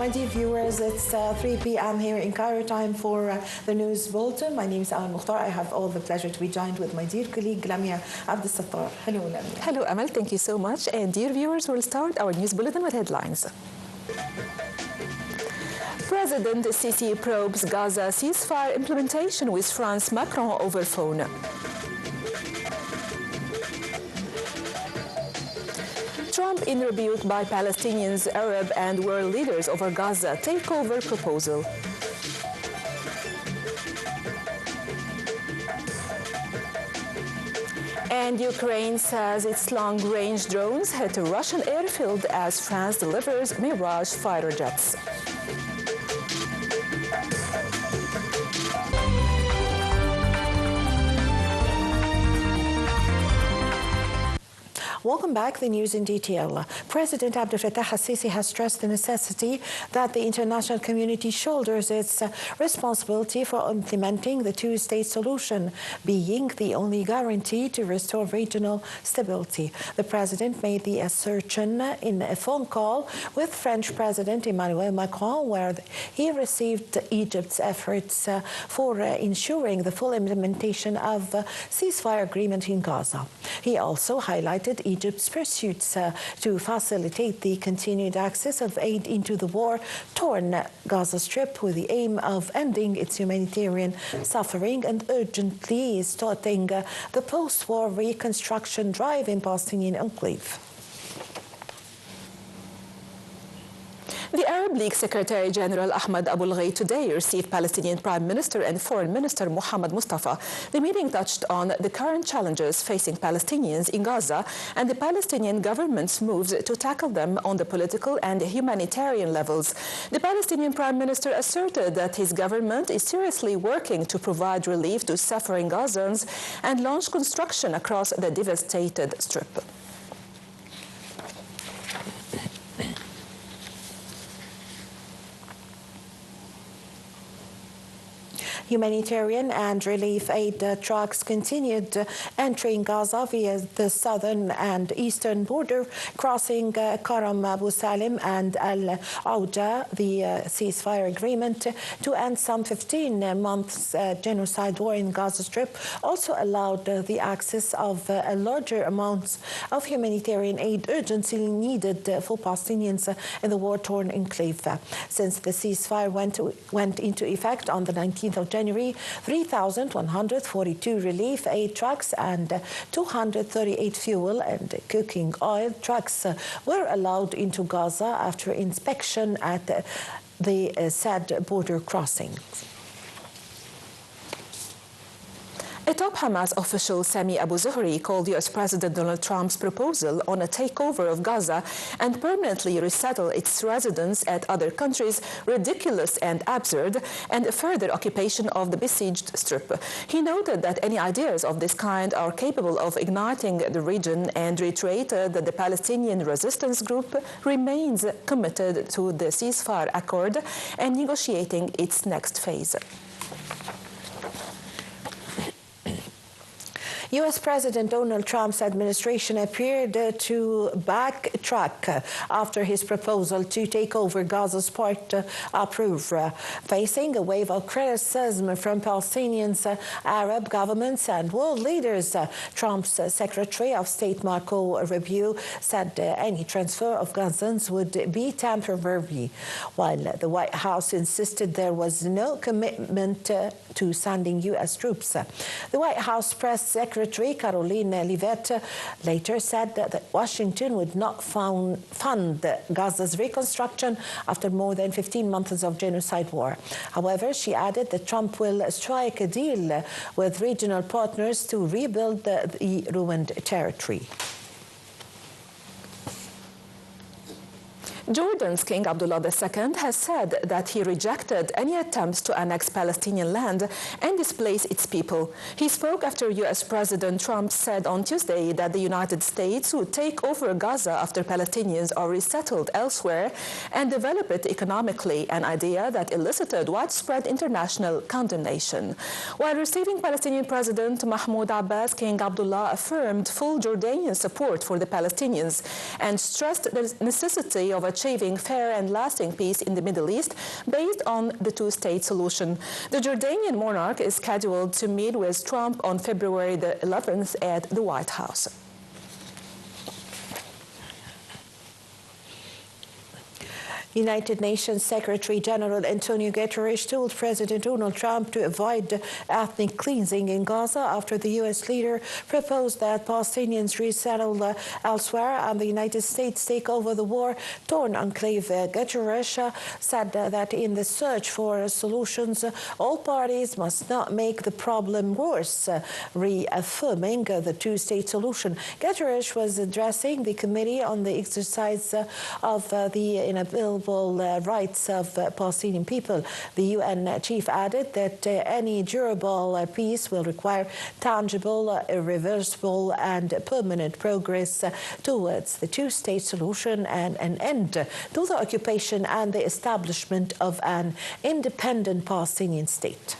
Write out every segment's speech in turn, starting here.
My dear viewers, it's 3 p.m. here in Cairo time for the news bulletin. My name is Amal Mukhtar. I have all the pleasure to be joined with my dear colleague Lamia Abdel-Sattar. Hello, Lamia. Hello, Amal. Thank you so much. And dear viewers, we'll start our news bulletin with headlines. President Sisi probes Gaza ceasefire implementation with France Macron over phone. Trump in rebuke by Palestinians, Arab and world leaders over Gaza takeover proposal. And Ukraine says its long-range drones hit a Russian airfield as France delivers Mirage fighter jets. Welcome back. The news in detail. President Abdel Fattah al-Sisi has stressed the necessity that the international community shoulders its responsibility for implementing the two-state solution, being the only guarantee to restore regional stability. The president made the assertion in a phone call with French President Emmanuel Macron, where he received Egypt's efforts for ensuring the full implementation of the ceasefire agreement in Gaza. He also highlighted Egypt's pursuits to facilitate the continued access of aid into the war-torn Gaza Strip with the aim of ending its humanitarian suffering and urgently starting the post-war reconstruction drive in Palestinian enclave. The Arab League Secretary General Ahmed Abul Ghay today received Palestinian Prime Minister and Foreign Minister Mohammed Mustafa. The meeting touched on the current challenges facing Palestinians in Gaza and the Palestinian government's moves to tackle them on the political and humanitarian levels. The Palestinian Prime Minister asserted that his government is seriously working to provide relief to suffering Gazans and launch construction across the devastated strip. Humanitarian and relief aid trucks continued entering Gaza via the southern and eastern border, crossing Karam Abu Salim and Al Auda. The ceasefire agreement to end some 15 months genocide war in Gaza Strip also allowed the access of larger amounts of humanitarian aid urgently needed for Palestinians in the war-torn enclave. Since the ceasefire went into effect on the 19th of January, 3,142 relief aid trucks and 238 fuel and cooking oil trucks were allowed into Gaza after inspection at the said border crossings. A top Hamas official, Sami Abu Zuhri, called U.S. President Donald Trump's proposal on a takeover of Gaza and permanently resettle its residents at other countries ridiculous and absurd, and a further occupation of the besieged strip. He noted that any ideas of this kind are capable of igniting the region and reiterated that the Palestinian resistance group remains committed to the ceasefire accord and negotiating its next phase. U.S. President Donald Trump's administration appeared to backtrack after his proposal to take over Gaza's part approved, facing a wave of criticism from Palestinians, Arab governments and world leaders. Trump's Secretary of State Marco Rubio said any transfer of Gazans would be temporary, while the White House insisted there was no commitment to sending U.S. troops. The White House press secretary Caroline Leavitt later said that Washington would not fund Gaza's reconstruction after more than 15 months of genocide war. However, she added that Trump will strike a deal with regional partners to rebuild the ruined territory. Jordan's King Abdullah II has said that he rejected any attempts to annex Palestinian land and displace its people. He spoke after U.S. President Trump said on Tuesday that the United States would take over Gaza after Palestinians are resettled elsewhere and develop it economically, an idea that elicited widespread international condemnation. While receiving Palestinian President Mahmoud Abbas, King Abdullah affirmed full Jordanian support for the Palestinians and stressed the necessity of a achieving fair and lasting peace in the Middle East based on the two-state solution. The Jordanian monarch is scheduled to meet with Trump on February the 11th at the White House. United Nations Secretary General Antonio Guterres told President Donald Trump to avoid ethnic cleansing in Gaza after the U.S. leader proposed that Palestinians resettle elsewhere and the United States take over the war-torn enclave. Guterres said that in the search for solutions, all parties must not make the problem worse, reaffirming the two-state solution. Guterres was addressing the Committee on the Exercise of the Inalienable Rights of Palestinian people. The UN chief added that any durable peace will require tangible, irreversible and permanent progress towards the two-state solution and an end to the occupation and the establishment of an independent Palestinian state.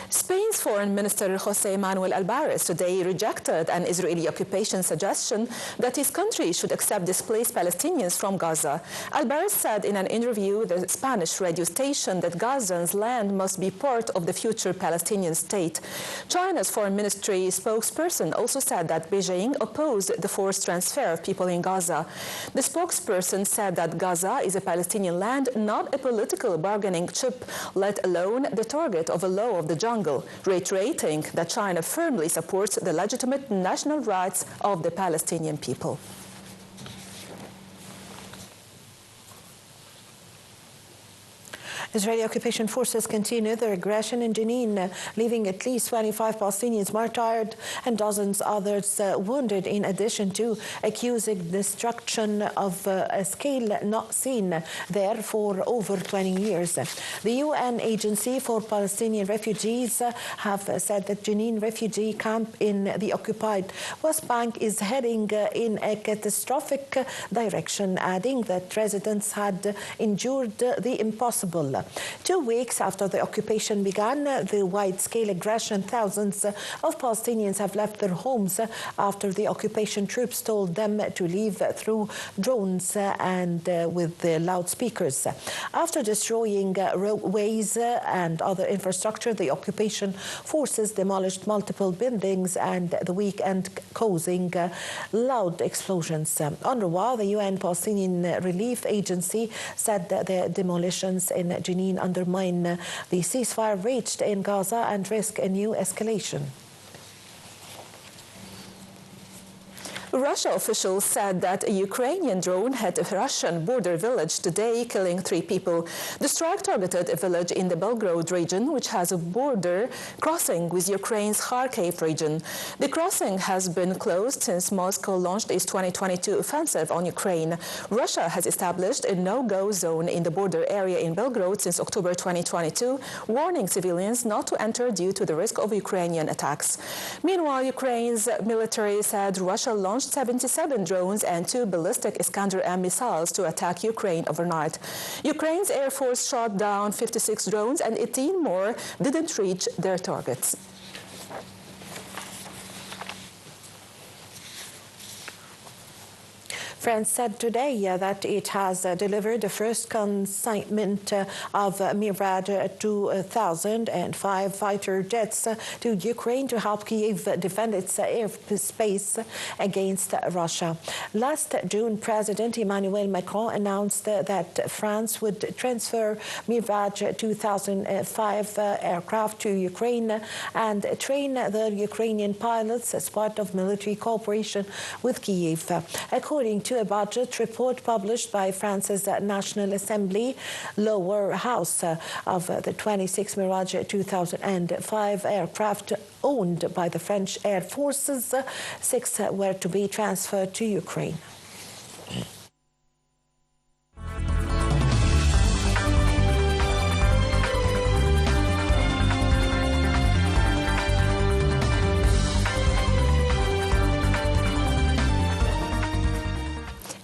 Spain's Foreign Minister José Manuel Albares today rejected an Israeli occupation suggestion that his country should accept displaced Palestinians from Gaza. Albares said in an interview with a Spanish radio station that Gazans' land must be part of the future Palestinian state. China's foreign ministry spokesperson also said that Beijing opposed the forced transfer of people in Gaza. The spokesperson said that Gaza is a Palestinian land, not a political bargaining chip, let alone the target of a law of the jungle, reiterating that China firmly supports the legitimate national rights of the Palestinian people. Israeli occupation forces continue their aggression in Jenin, leaving at least 25 Palestinians martyred and dozens others wounded, in addition to accusing destruction of a scale not seen there for over 20 years. The UN Agency for Palestinian Refugees have said that Jenin refugee camp in the occupied West Bank is heading in a catastrophic direction, adding that residents had endured the impossible. 2 weeks after the occupation began, the wide-scale aggression, thousands of Palestinians have left their homes after the occupation troops told them to leave through drones and with the loudspeakers. After destroying roadways and other infrastructure, the occupation forces demolished multiple buildings and the weekend causing loud explosions. UNRWA, the UN Palestinian Relief Agency, said that the demolitions in Jenin undermine the ceasefire reached in Gaza and risk a new escalation. Russia officials said that a Ukrainian drone hit a Russian border village today, killing 3 people. The strike targeted a village in the Belgorod region, which has a border crossing with Ukraine's Kharkiv region. The crossing has been closed since Moscow launched its 2022 offensive on Ukraine. Russia has established a no-go zone in the border area in Belgorod since October 2022, warning civilians not to enter due to the risk of Ukrainian attacks. Meanwhile, Ukraine's military said Russia launched 77 drones and 2 ballistic Iskander-M missiles to attack Ukraine overnight. Ukraine's Air Force shot down 56 drones and 18 more didn't reach their targets. France said today that it has delivered the first consignment of Mirage 2000 and 5 fighter jets to Ukraine to help Kyiv defend its airspace against Russia. Last June, President Emmanuel Macron announced that France would transfer Mirage 2005 aircraft to Ukraine and train the Ukrainian pilots as part of military cooperation with Kyiv. According to a budget report published by France's National Assembly lower house, of the 26 Mirage 2005 aircraft owned by the French Air Forces, 6 were to be transferred to Ukraine.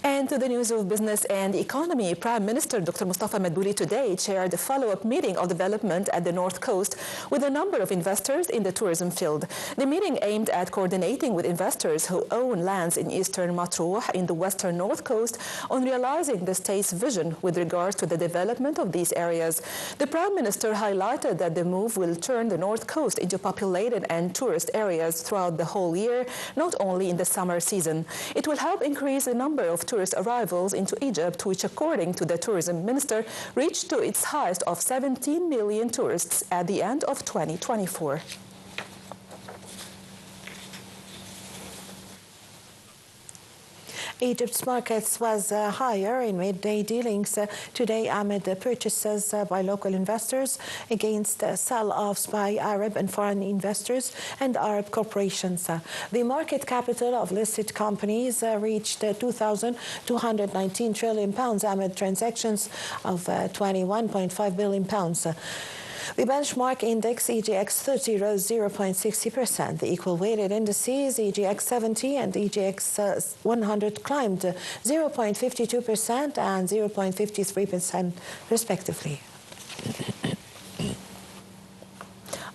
And to the news of business and economy. Prime Minister Dr. Mustafa Madbouli today chaired a follow-up meeting of development at the North Coast with a number of investors in the tourism field. The meeting aimed at coordinating with investors who own lands in eastern Matruh in the western North Coast on realizing the state's vision with regards to the development of these areas. The Prime Minister highlighted that the move will turn the North Coast into populated and tourist areas throughout the whole year, not only in the summer season. It will help increase the number of tourist arrivals into Egypt, which, according to the tourism minister, reached to its highest of 17 million tourists at the end of 2024. Egypt's markets was higher in midday dealings today amid purchases by local investors against sell-offs by Arab and foreign investors and Arab corporations. The market capital of listed companies reached 2,219 trillion pounds amid transactions of 21.5 billion pounds. The benchmark index EGX 30 rose 0.60%. The equal-weighted indices EGX 70 and EGX 100 climbed 0.52% and 0.53% respectively.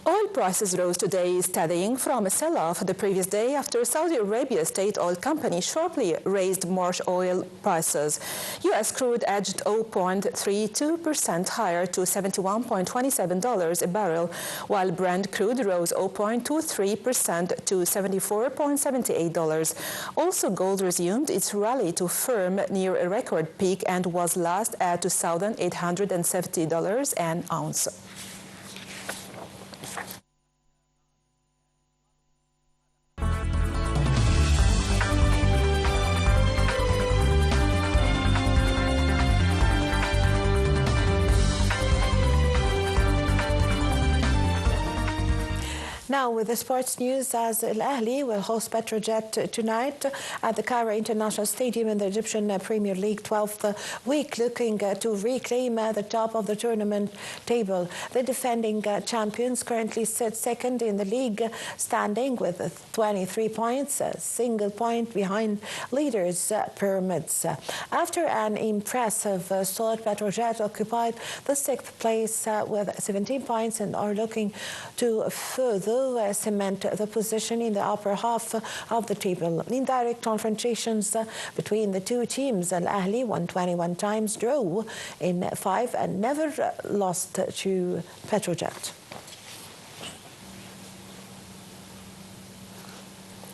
Oil prices rose today, steadying from a sell-off the previous day after Saudi Arabia's state oil company sharply raised March oil prices. U.S. crude edged 0.32% higher to $71.27 a barrel, while Brent crude rose 0.23% to $74.78. Also, gold resumed its rally to firm near a record peak and was last at $2,870 an ounce. Now, with the sports news, as Al-Ahli will host Petrojet tonight at the Cairo International Stadium in the Egyptian Premier League 12th week, looking to reclaim the top of the tournament table. The defending champions currently sit second in the league standing with 23 points, a single point behind leaders Pyramids. After an impressive start, Petrojet occupied the sixth place with 17 points and are looking to further cement the position in the upper half of the table. In direct confrontations between the two teams, Al-Ahli won 21 times, drew in 5 and never lost to Petrojet.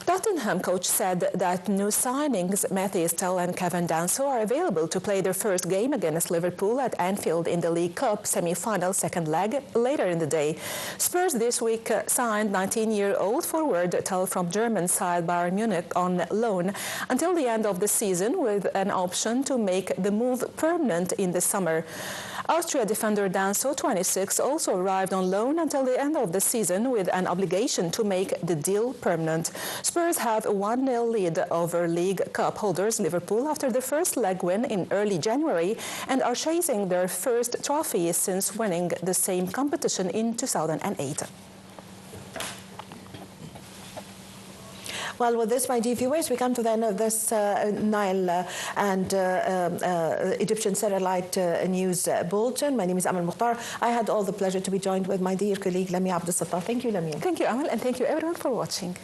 Tottenham coach said that new signings Matthew Stell and Kevin Danso are available to play their first game against Liverpool at Anfield in the League Cup semi-final second leg later in the day. Spurs this week signed 19-year-old forward Tell from German side Bayern Munich on loan until the end of the season, with an option to make the move permanent in the summer. Austria defender Danso, 26, also arrived on loan until the end of the season with an obligation to make the deal permanent. Spurs have a 1-0 lead over League Cup holders Liverpool after the first leg win in early January and are chasing their first trophy since winning the same competition in 2008. Well, with this, my dear viewers, we come to the end of this Nile and Egyptian satellite news bulletin. My name is Amal Mukhtar. I had all the pleasure to be joined with my dear colleague, Lamia Abdel Sattar. Thank you, Lamia. Thank you, Amal, and thank you, everyone, for watching.